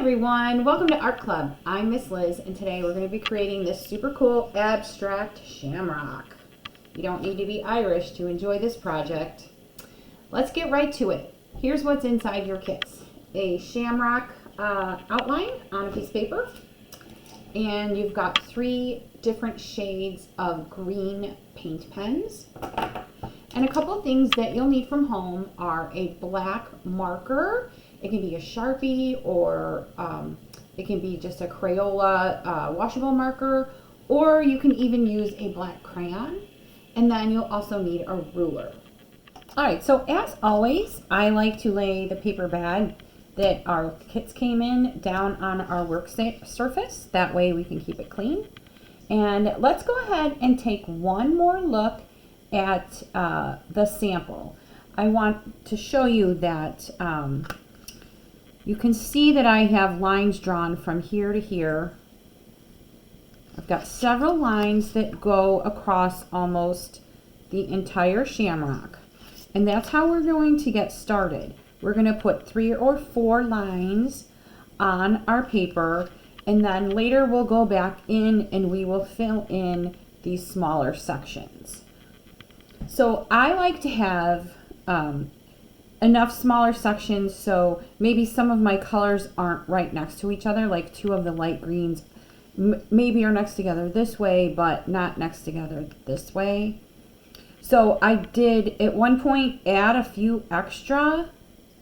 everyone, welcome to Art Club. I'm Miss Liz, and today we're going to be creating this super cool abstract shamrock. You don't need to be Irish to enjoy this project. Let's get right to it. Here's what's inside your kits. A shamrock outline on a piece of paper, and you've got 3 different shades of green paint pens. And a couple things that you'll need from home are a black marker. It can be a Sharpie, or it can be just a Crayola washable marker, or you can even use a black crayon. And then you'll also need a ruler. All right, so as always, I like to lay the paper bag that our kits came in down on our work surface. That way we can keep it clean. And let's go ahead and take one more look at the sample. I want to show you that you can see that I have lines drawn from here to here. I've got several lines that go across almost the entire shamrock. And that's how we're going to get started. We're going to put 3 or 4 lines on our paper, and then later we'll go back in and we will fill in these smaller sections. So I like to have enough smaller sections so maybe some of my colors aren't right next to each other, like 2 of the light greens maybe are next together this way but not next together this way. So I did at one point add a few extra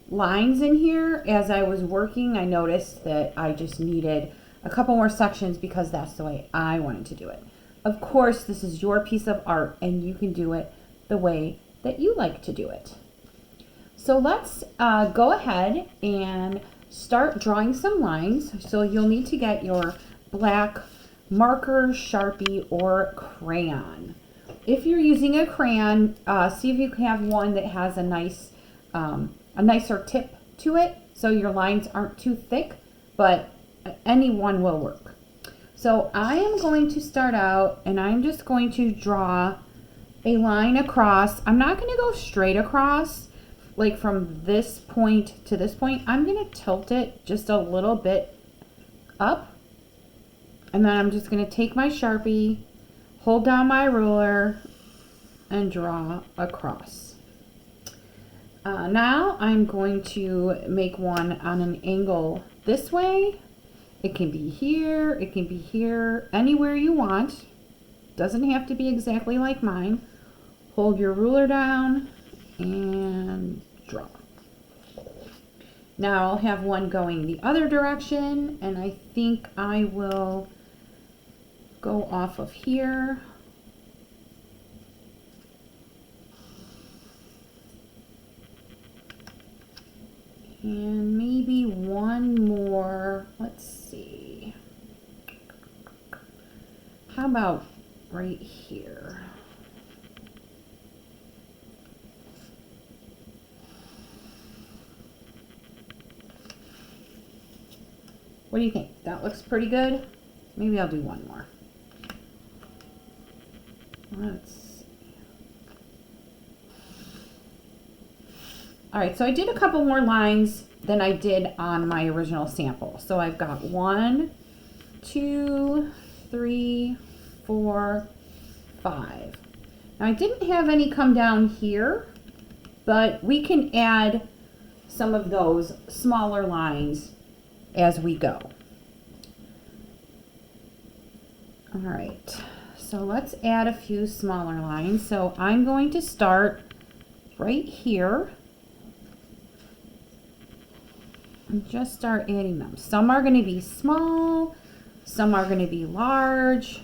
lines in here. As I was working, I noticed that I just needed a couple more sections because that's the way I wanted to do it. Of course, this is your piece of art and you can do it the way that you like to do it. So let's go ahead and start drawing some lines. So you'll need to get your black marker, Sharpie, or crayon. If you're using a crayon, see if you can have one that has a nicer tip to it so your lines aren't too thick, but any one will work. So I am going to start out and I'm just going to draw a line across. I'm not going to go straight across, like from this point to this point. I'm going to tilt it just a little bit up, and then I'm just going to take my Sharpie, hold down my ruler, and draw across. Now I'm going to make one on an angle this way. It can be here, it can be here, anywhere you want. Doesn't have to be exactly like mine. Hold your ruler down and draw. Now I'll have one going the other direction, and I think I will go off of here. And maybe one more, let's see. How about right here? What do you think? That looks pretty good. Maybe I'll do one more. Let's see. All right, so I did a couple more lines than I did on my original sample. So I've got 1, 2, 3, 4, 5. Now I didn't have any come down here, but we can add some of those smaller lines as we go. All right, so let's add a few smaller lines. So I'm going to start right here and just start adding them. Some are going to be small, some are going to be large,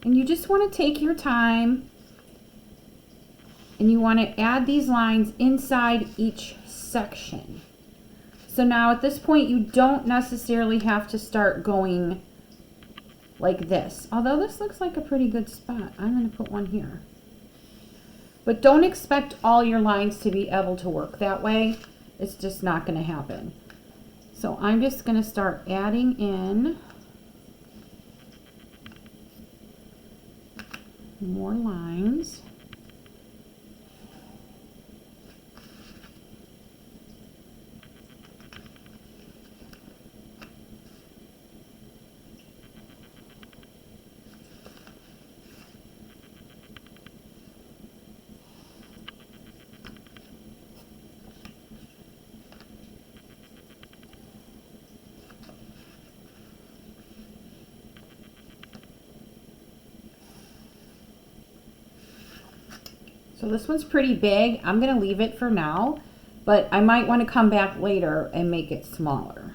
and you just want to take your time and you want to add these lines inside each section. So now at this point you don't necessarily have to start going like this. Although this looks like a pretty good spot. I'm going to put one here. But don't expect all your lines to be able to work that way. It's just not going to happen. So I'm just going to start adding in more lines. So this one's pretty big. I'm going to leave it for now, but I might want to come back later and make it smaller.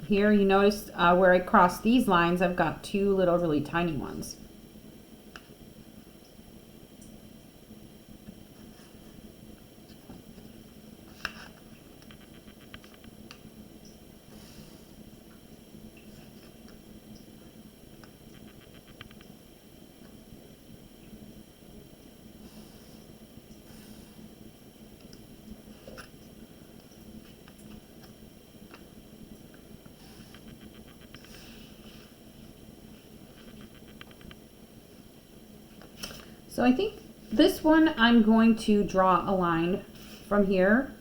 Here you notice where I crossed these lines, I've got two little really tiny ones. So I think this one I'm going to draw a line from here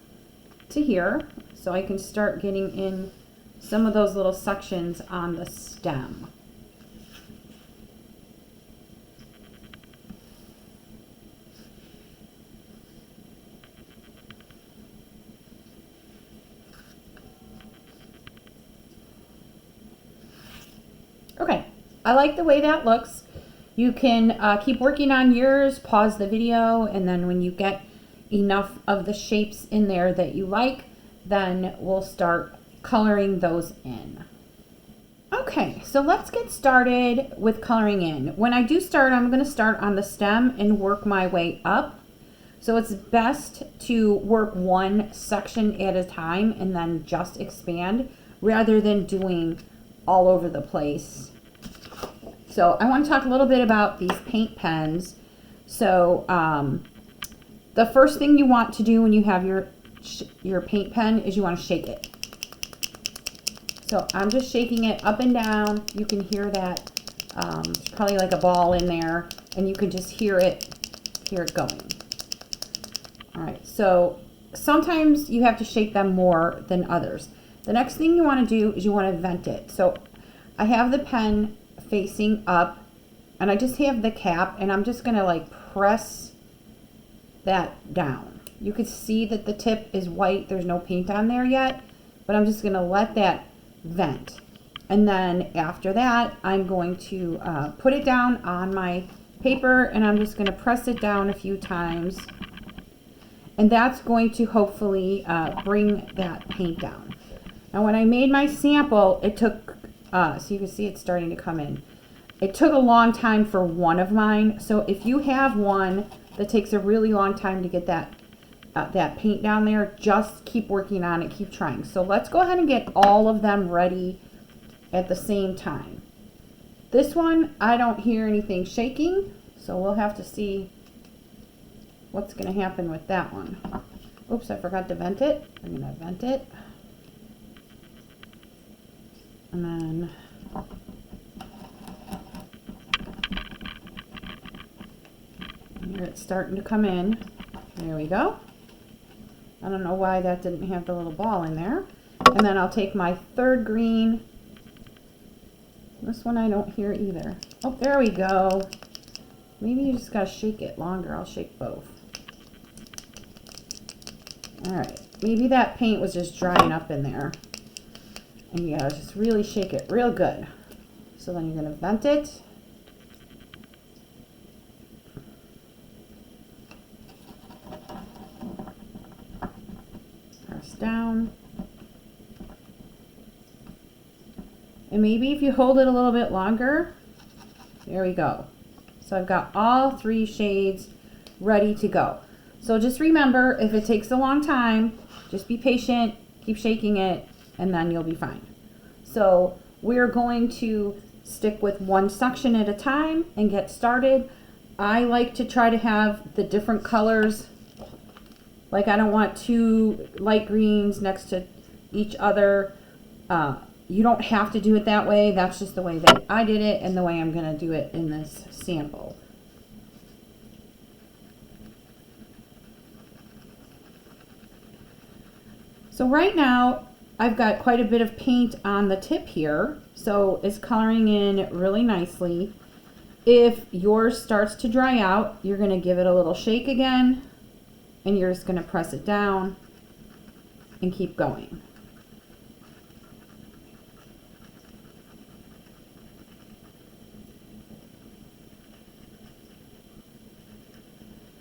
to here so I can start getting in some of those little sections on the stem. Okay, I like the way that looks. You can keep working on yours, pause the video, and then when you get enough of the shapes in there that you like, then we'll start coloring those in. Okay, so let's get started with coloring in. When I do start, I'm going to start on the stem and work my way up. So it's best to work one section at a time and then just expand rather than doing all over the place. So I want to talk a little bit about these paint pens. So the first thing you want to do when you have your paint pen is you want to shake it. So I'm just shaking it up and down. You can hear that. It's probably like a ball in there, and you can just hear it going. All right, so sometimes you have to shake them more than others. The next thing you want to do is you want to vent it. So I have the pen facing up and I just have the cap, and I'm just gonna like press that down. You can see that the tip is white, there's no paint on there yet, but I'm just gonna let that vent. And then after that I'm going to put it down on my paper, and I'm just gonna press it down a few times, and that's going to hopefully bring that paint down. Now when I made my sample, it took so you can see it's starting to come in. It took a long time for one of mine. So if you have one that takes a really long time to get that paint down there, just keep working on it, keep trying. So let's go ahead and get all of them ready at the same time. This one, I don't hear anything shaking, so we'll have to see what's going to happen with that one. Oops, I forgot to vent it. I'm going to vent it. And then here it's starting to come in. There we go. I don't know why that didn't have the little ball in there. And then I'll take my third green. This one I don't hear either. Oh, there we go. Maybe you just gotta shake it longer. I'll shake both. All right, maybe that paint was just drying up in there. And you gotta just really shake it real good. So then you're gonna vent it. Press down. And maybe if you hold it a little bit longer, there we go. So I've got all three shades ready to go. So just remember, if it takes a long time, just be patient, keep shaking it, and then you'll be fine. So we're going to stick with one section at a time and get started. I like to try to have the different colors. Like I don't want two light greens next to each other. You don't have to do it that way. That's just the way that I did it and the way I'm going to do it in this sample. So right now I've got quite a bit of paint on the tip here, so it's coloring in really nicely. If yours starts to dry out, you're going to give it a little shake again, and you're just going to press it down. and keep going.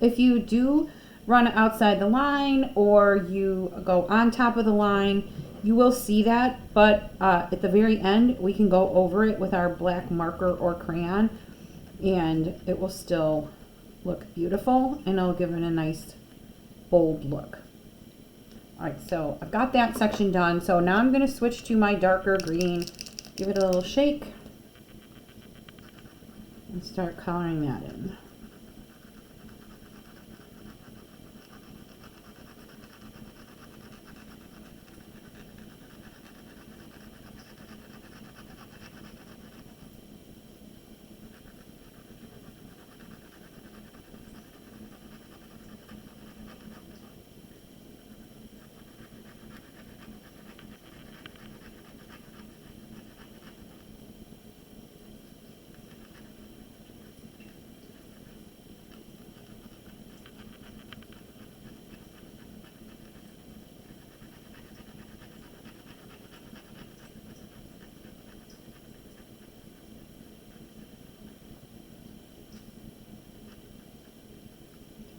If you do run outside the line or you go on top of the line, you will see that, but at the very end we can go over it with our black marker or crayon and it will still look beautiful and it'll give it a nice bold look. Alright, so I've got that section done, so now I'm going to switch to my darker green, give it a little shake and start coloring that in.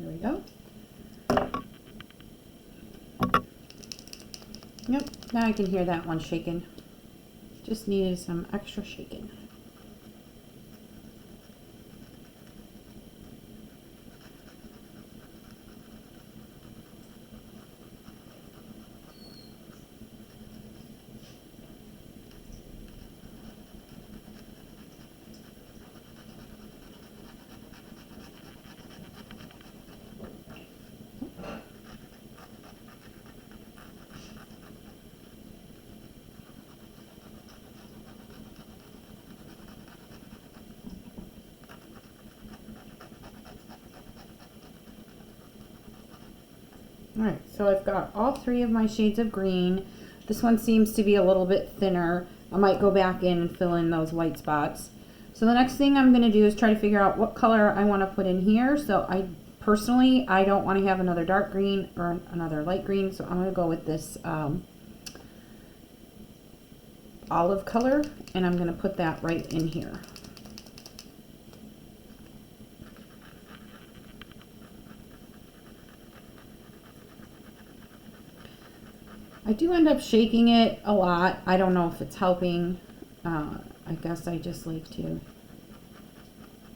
There we go. Yep, now I can hear that one shaking. Just needed some extra shaking. Alright, so I've got all three of my shades of green. This one seems to be a little bit thinner. I might go back in and fill in those white spots. So the next thing I'm going to do is try to figure out what color I want to put in here. So I don't want to have another dark green or another light green, so I'm going to go with this olive color, and I'm going to put that right in here. I do end up shaking it a lot. I don't know if it's helping. I guess I just like to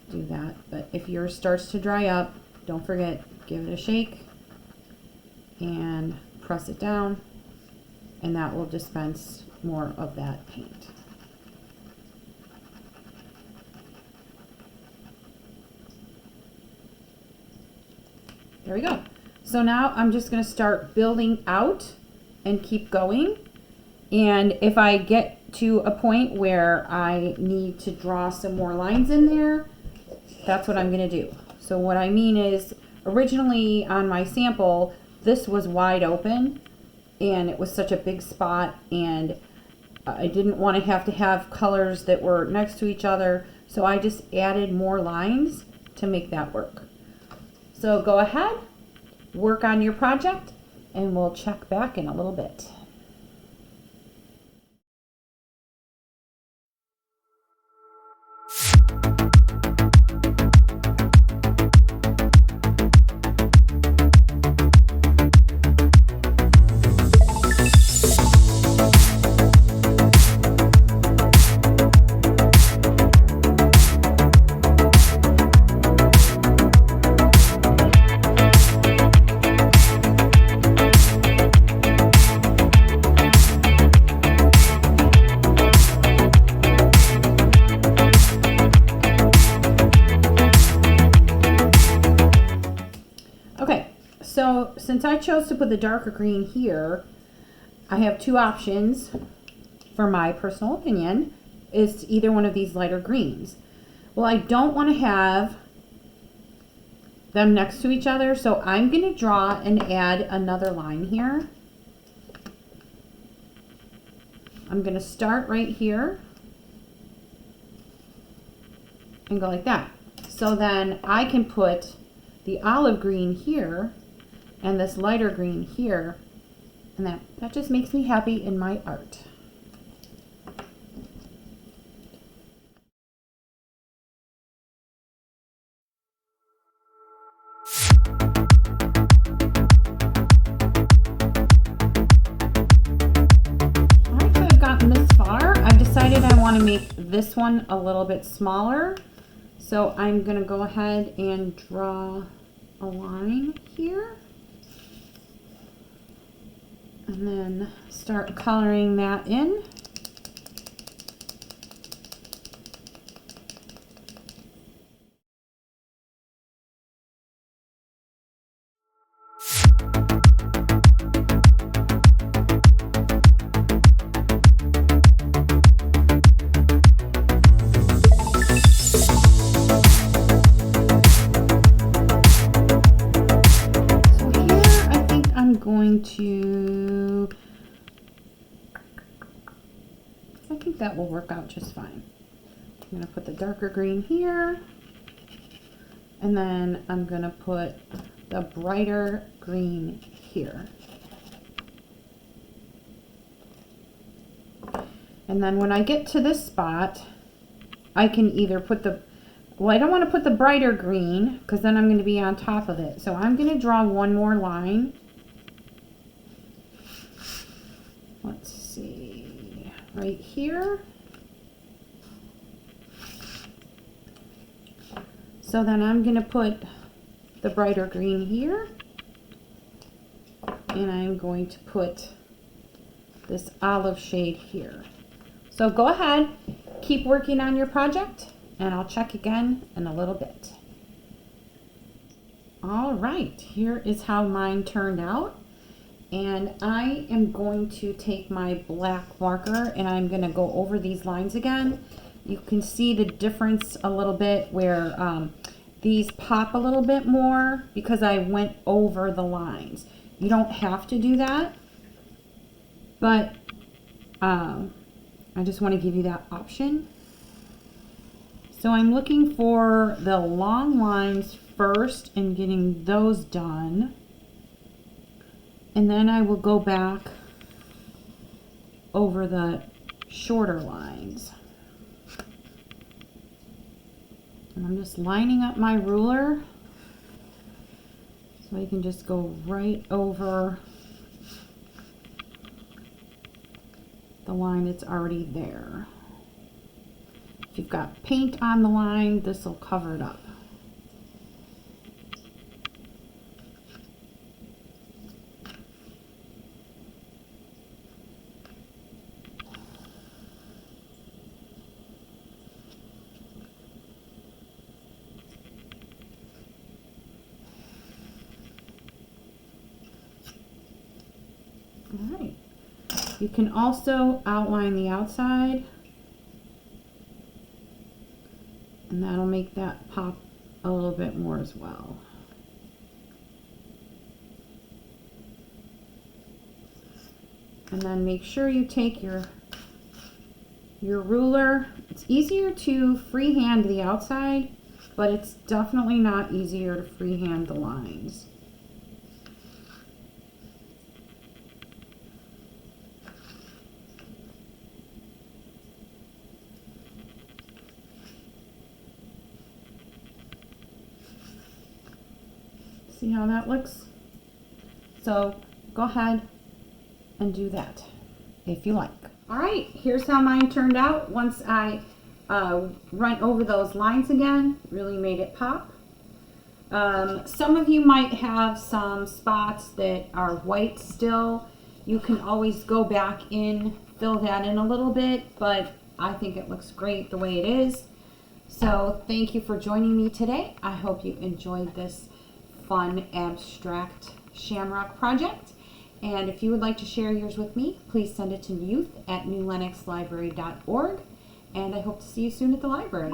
do that. But if yours starts to dry up, don't forget, give it a shake and press it down, and that will dispense more of that paint. There we go. So now I'm just going to start building out and keep going, and if I get to a point where I need to draw some more lines in there, that's what I'm going to do. So what I mean is, originally on my sample this was wide open and it was such a big spot, and I didn't want to have colors that were next to each other, so I just added more lines to make that work. So go ahead, work on your project, and we'll check back in a little bit. So since I chose to put the darker green here, I have two options for my personal opinion. Is either one of these lighter greens. Well, I don't want to have them next to each other, so I'm going to draw and add another line here. I'm going to start right here and go like that. So then I can put the olive green here and this lighter green here And that just makes me happy in my art. This far, I've decided I want to make this one a little bit smaller, so I'm going to go ahead and draw a line here and then start coloring that in. I think that will work out just fine. I'm going to put the darker green here, and then I'm going to put the brighter green here. And then when I get to this spot, I can either put well, I don't want to put the brighter green because then I'm going to be on top of it. So I'm going to draw one more line. Let's see, right here. So then I'm going to put the brighter green here, and I'm going to put this olive shade here. So go ahead, keep working on your project, and I'll check again in a little bit. All right, here is how mine turned out. And I am going to take my black marker and I'm going to go over these lines again. You can see the difference a little bit where these pop a little bit more because I went over the lines. You don't have to do that, but I just want to give you that option. So I'm looking for the long lines first and getting those done. And then I will go back over the shorter lines. And I'm just lining up my ruler so I can just go right over the line that's already there. If you've got paint on the line, this will cover it up. All right. You can also outline the outside, and that'll make that pop a little bit more as well. And then make sure you take your ruler. It's easier to freehand the outside, but it's definitely not easier to freehand the lines. See how that looks? So go ahead and do that if you like. All right, here's how mine turned out once I run over those lines again. Really made it pop. Some of you might have some spots that are white still. You can always go back in, fill that in a little bit, but I think it looks great the way it is. So thank you for joining me today. I hope you enjoyed this fun abstract shamrock project. And if you would like to share yours with me, please send it to youth@newlenoxlibrary.org. And I hope to see you soon at the library.